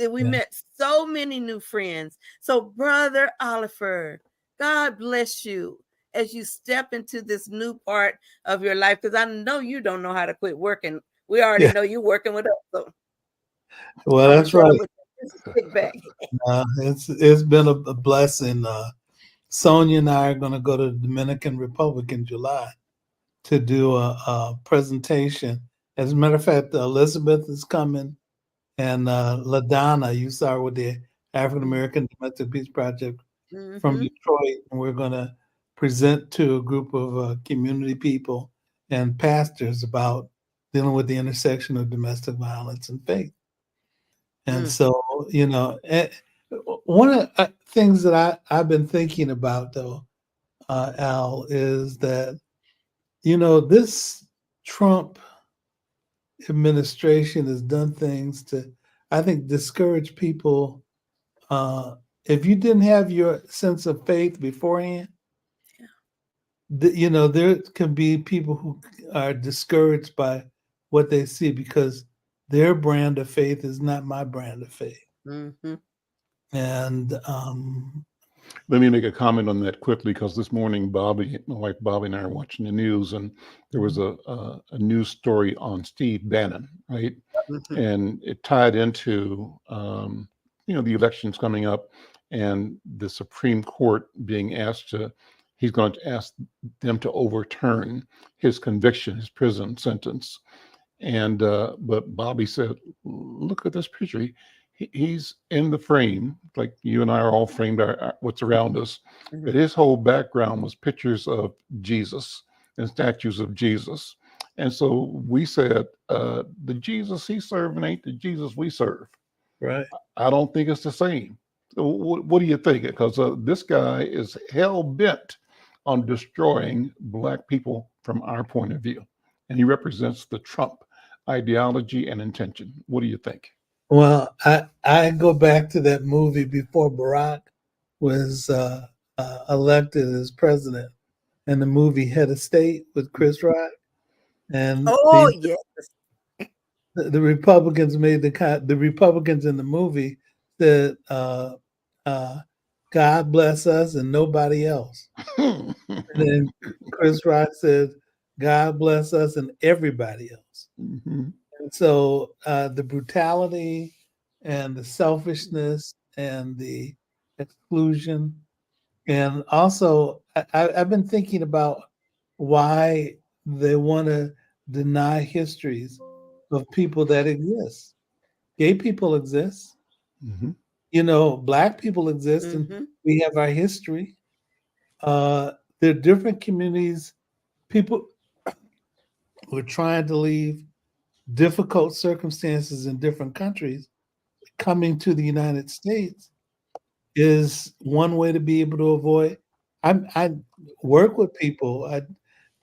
We met so many new friends. So, Brother Oliver, God bless you as you step into this new part of your life, because I know you don't know how to quit working. We already know you're working with us. So. Well, that's right. It's been a blessing. Sonia and I are going to go to the Dominican Republic in July to do a presentation. As a matter of fact, Elizabeth is coming, and LaDonna, you saw her with the African American Domestic Peace Project from Detroit, and we're going to present to a group of community people and pastors about dealing with the intersection of domestic violence and faith. And so, one of the things that I've been thinking about, though, Al, is that, this Trump administration has done things to, I think, discourage people. If you didn't have your sense of faith beforehand, there can be people who are discouraged by what they see because their brand of faith is not my brand of faith. And let me make a comment on that quickly, because this morning, my wife Bobby and I are watching the news, and there was a news story on Steve Bannon, right? And it tied into, the elections coming up and the Supreme Court being asked he's going to ask them to overturn his conviction, his prison sentence. And but Bobby said, look at this picture. He's in the frame, like you and I are all framed what's around us. But his whole background was pictures of Jesus and statues of Jesus. And so we said, the Jesus he's serving ain't the Jesus we serve. Right. I don't think it's the same. What do you think? Because this guy is hell bent on destroying Black people from our point of view. And he represents the Trump ideology and intention. What do you think? Well, I go back to that movie before Barack was elected as president, and the movie Head of State with Chris Rock. And yes, the Republicans made the Republicans in the movie said, God bless us and nobody else. And then Chris Rock said, God bless us and everybody else. And so the brutality and the selfishness and the exclusion. And also, I've been thinking about why they want to deny histories of people that exist. Gay people exist. Black people exist, and we have our history. There are different communities, people who are trying to leave difficult circumstances in different countries. Coming to the United States is one way to be able to avoid. I work with people. I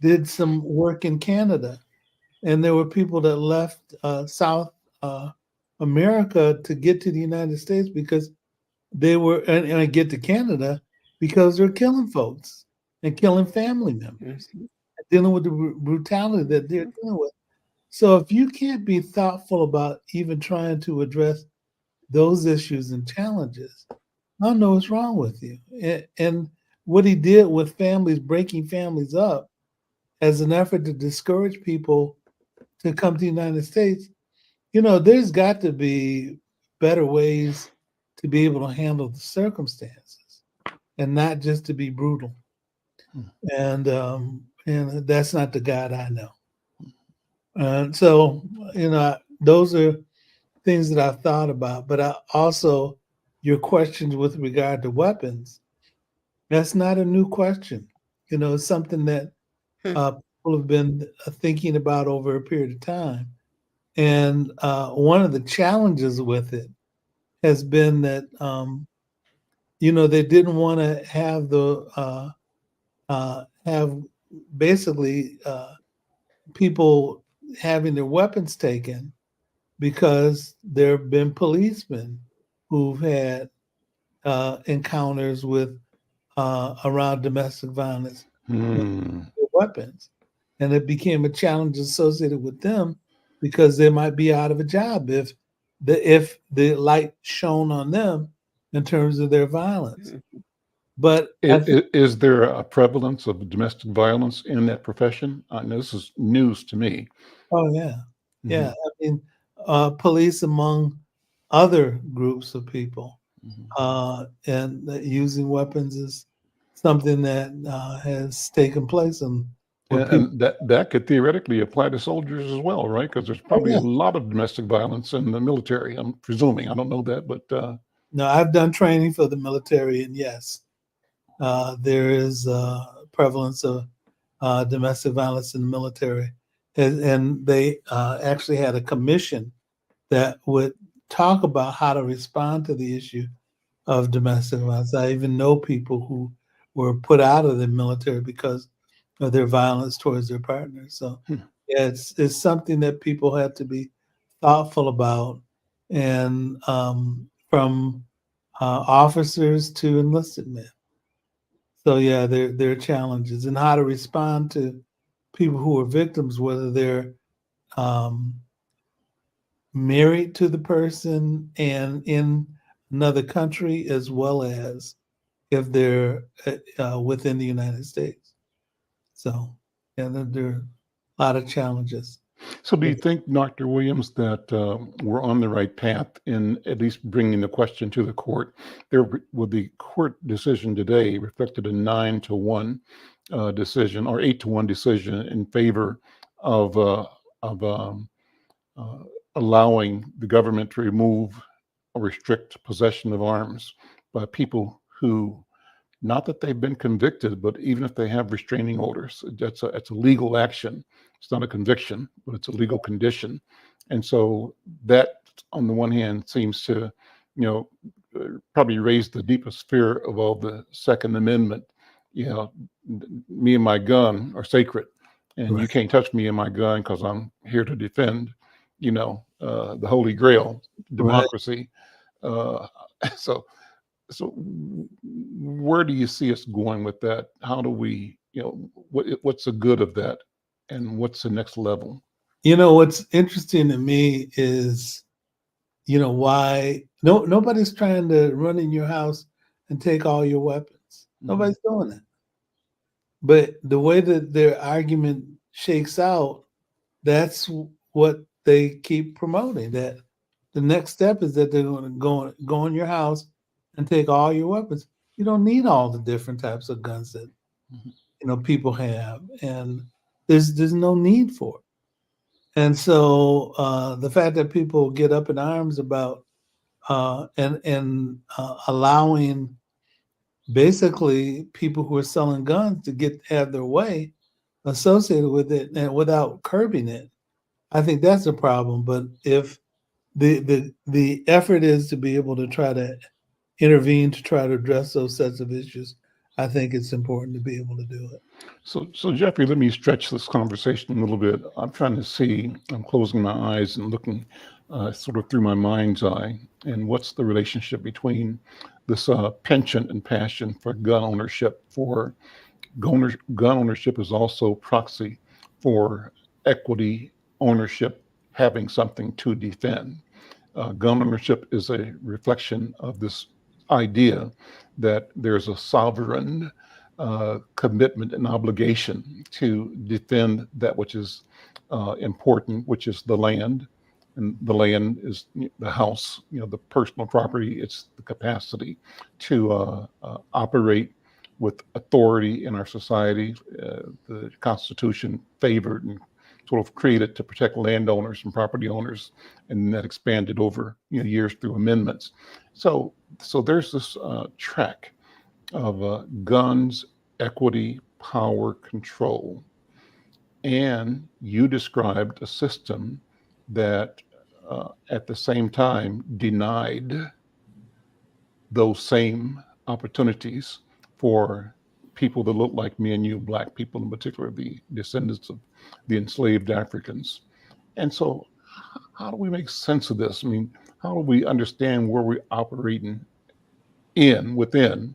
did some work in Canada, and there were people that left South America to get to the United States because they were, and get to Canada because they're killing folks and killing family members, dealing with the brutality that they're dealing with. So if you can't be thoughtful about even trying to address those issues and challenges, I don't know what's wrong with you. And what he did with families, breaking families up as an effort to discourage people to come to the United States, there's got to be better ways to be able to handle the circumstances and not just to be brutal. And that's not the God I know. And so, those are things that I've thought about. But I also, your questions with regard to weapons, that's not a new question. It's something that people have been thinking about over a period of time. And one of the challenges with it has been that, they didn't want to have basically people having their weapons taken, because there have been policemen who've had encounters with around domestic violence with weapons, and it became a challenge associated with them because they might be out of a job if the light shone on them in terms of their violence. But is there a prevalence of domestic violence in that profession? I know this is news to me. Oh yeah, yeah. I mean, police among other groups of people, and using weapons is something that has taken place. And that could theoretically apply to soldiers as well, right? Because there's probably a lot of domestic violence in the military. I'm presuming. I don't know that, but no, I've done training for the military, and yes, there is prevalence of domestic violence in the military, and they actually had a commission that would talk about how to respond to the issue of domestic violence. I even know people who were put out of the military because of their violence towards their partners. So yeah, it's something that people have to be thoughtful about, and from officers to enlisted men. So yeah, there are challenges in how to respond to people who are victims, whether they're married to the person and in another country, as well as if they're within the United States. So yeah, there are a lot of challenges. So do you think, Dr. Williams, that we're on the right path in at least bringing the question to the court? With the court decision today reflected a 9-1 decision, or 8-1 decision in favor of allowing the government to remove or restrict possession of arms by people who, not that they've been convicted, but even if they have restraining orders, it's a legal action. It's not a conviction, but it's a legal condition. And so that, on the one hand, seems to, probably raise the deepest fear of all the Second Amendment. Me and my gun are sacred, and you can't touch me and my gun because I'm here to defend, the Holy Grail, democracy. So where do you see us going with that? How do we, what's the good of that? And what's the next level? What's interesting to me is, why nobody's trying to run in your house and take all your weapons. Nobody's doing that. But the way that their argument shakes out, that's what they keep promoting, that the next step is that they're going to go in your house and take all your weapons. You don't need all the different types of guns that people have, and there's no need for it. And so the fact that people get up in arms about and allowing basically people who are selling guns to have their way associated with it and without curbing it, I think that's a problem. But if the effort is to be able to try to intervene to try to address those sets of issues, I think it's important to be able to do it. So Jeffrey, let me stretch this conversation a little bit. I'm trying to see, I'm closing my eyes and looking sort of through my mind's eye, and what's the relationship between this penchant and passion for gun ownership. For gun ownership is also proxy for equity ownership, having something to defend. Gun ownership is a reflection of this idea that there's a sovereign commitment and obligation to defend that which is important, which is the land. And the land is the house, the personal property. It's the capacity to operate with authority in our society. The Constitution favored and sort of created to protect landowners and property owners, and that expanded over years through amendments. So there's this track of guns, equity, power, control, and you described a system that at the same time denied those same opportunities for people that look like me and you, Black people in particular, the descendants of the enslaved Africans. And so how do we make sense of this? I mean, how do we understand where we're operating within,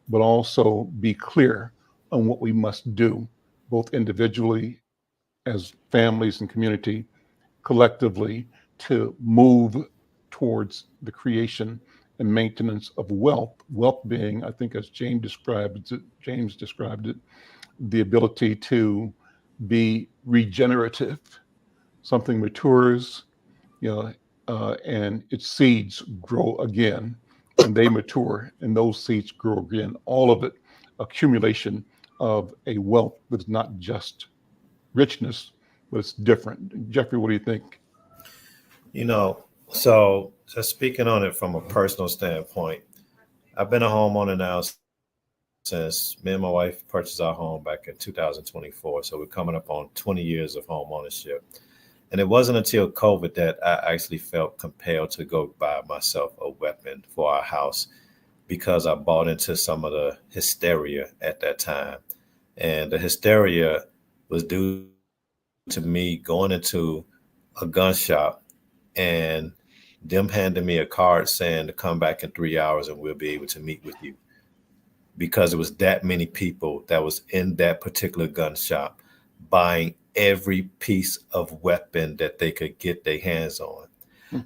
but also be clear on what we must do, both individually, as families and community, collectively, to move towards the creation and maintenance of wealth. Wealth being, I think, as James described it, the ability to be regenerative. Something matures, and its seeds grow again, and they mature, and those seeds grow again. All of it, accumulation of a wealth that is not just richness, but it's different. Jeffrey, what do you think? So just speaking on it from a personal standpoint, I've been a homeowner now since me and my wife purchased our home back in 2024. So we're coming up on 20 years of home ownership. And it wasn't until COVID that I actually felt compelled to go buy myself a weapon for our house, because I bought into some of the hysteria at that time. And the hysteria was due to me going into a gun shop and them handing me a card saying to come back in 3 hours and we'll be able to meet with you, because it was that many people that was in that particular gun shop buying every piece of weapon that they could get their hands on.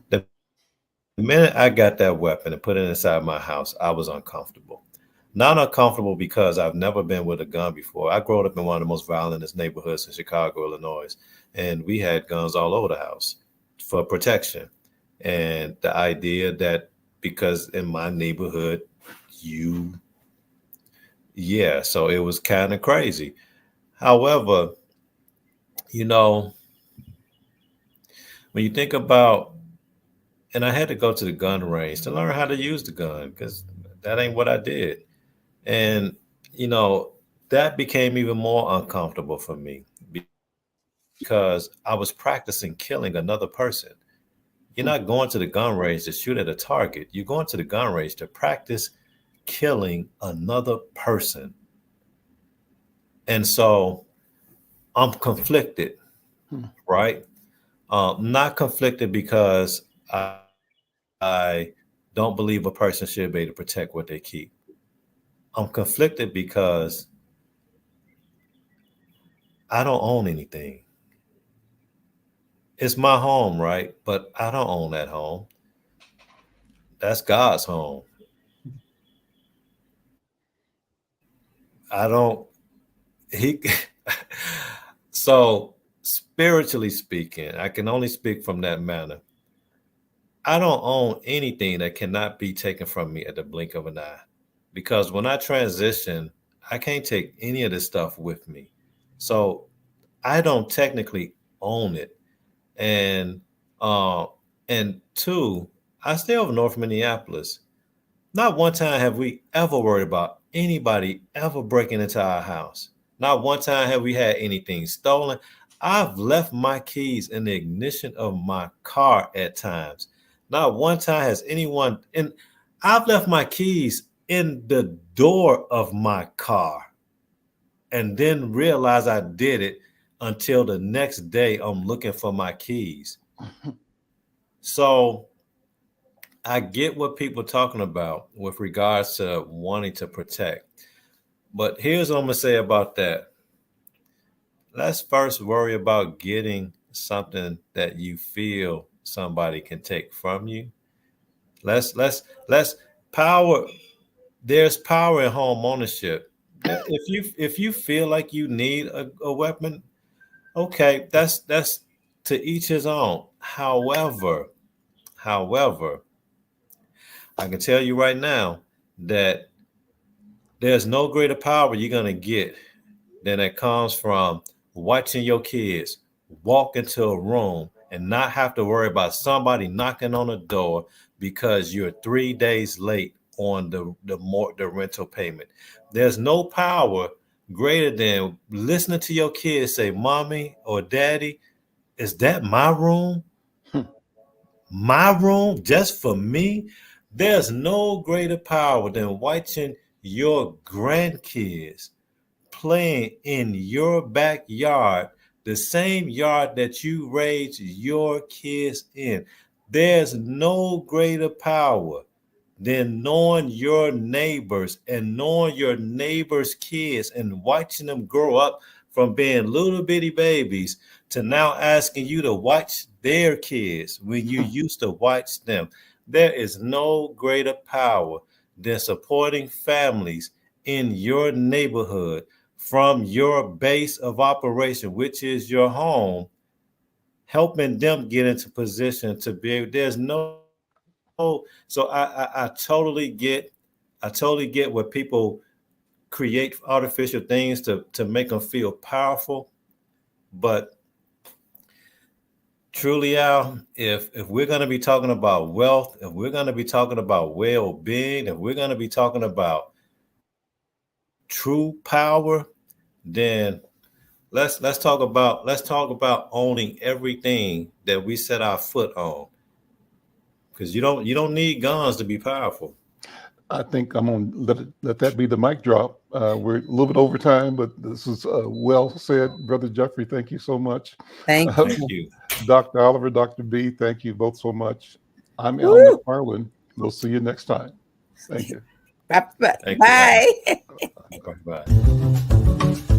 The minute I got that weapon and put it inside my house, I was uncomfortable. Not uncomfortable because I've never been with a gun before. I grew up in one of the most violent neighborhoods in Chicago, Illinois, and we had guns all over the house for protection. And the idea that because in my neighborhood, so it was kind of crazy. However, when you think about, and I had to go to the gun range to learn how to use the gun, because that ain't what I did. And, that became even more uncomfortable for me because I was practicing killing another person. You're not going to the gun range to shoot at a target. You're going to the gun range to practice killing another person. And so I'm conflicted, right? Not conflicted because I don't believe a person should be able to protect what they keep. I'm conflicted because I don't own anything. It's my home, right? But I don't own that home. That's God's home. So spiritually speaking, I can only speak from that manner. I don't own anything that cannot be taken from me at the blink of an eye, because when I transition, I can't take any of this stuff with me. So I don't technically own it. And two, I stay over North Minneapolis. Not one time have we ever worried about anybody ever breaking into our house. Not one time have we had anything stolen. I've left my keys in the ignition of my car at times. Not one time has anyone, and I've left my keys in the door of my car and then realized I did it until the next day I'm looking for my keys. So I get what people are talking about with regards to wanting to protect. But here's what I'm going to say about that. Let's first worry about getting something that you feel somebody can take from you. Let's power. There's power in home ownership. If you feel like you need a weapon, okay, that's to each his own. However, I can tell you right now that there's no greater power you're gonna get than it comes from watching your kids walk into a room and not have to worry about somebody knocking on the door because you're 3 days late on the rental payment. There's no power greater than listening to your kids say, "Mommy or Daddy, is that my room? My room just for me?" There's no greater power than watching your grandkids playing in your backyard, the same yard that you raised your kids in. There's no greater power than knowing your neighbors and knowing your neighbors' kids and watching them grow up from being little bitty babies to now asking you to watch their kids when you used to watch them. There is no greater power than supporting families in your neighborhood from your base of operation, which is your home, helping them get into position to be able. There's no. So I totally get what people create artificial things to make them feel powerful, but truly, Al, if we're going to be talking about wealth, if we're going to be talking about well-being, if we're going to be talking about true power, then let's talk about owning everything that we set our foot on. Because you don't need guns to be powerful. I think I'm going to let that be the mic drop. We're a little bit over time, but this is well said, Brother Jeffrey. Thank you so much. Thank you. Dr. Oliver, Dr. B, thank you both so much. I'm Al McFarlane. We'll see you next time. Thank you. Bye. Thank Bye. You, bye.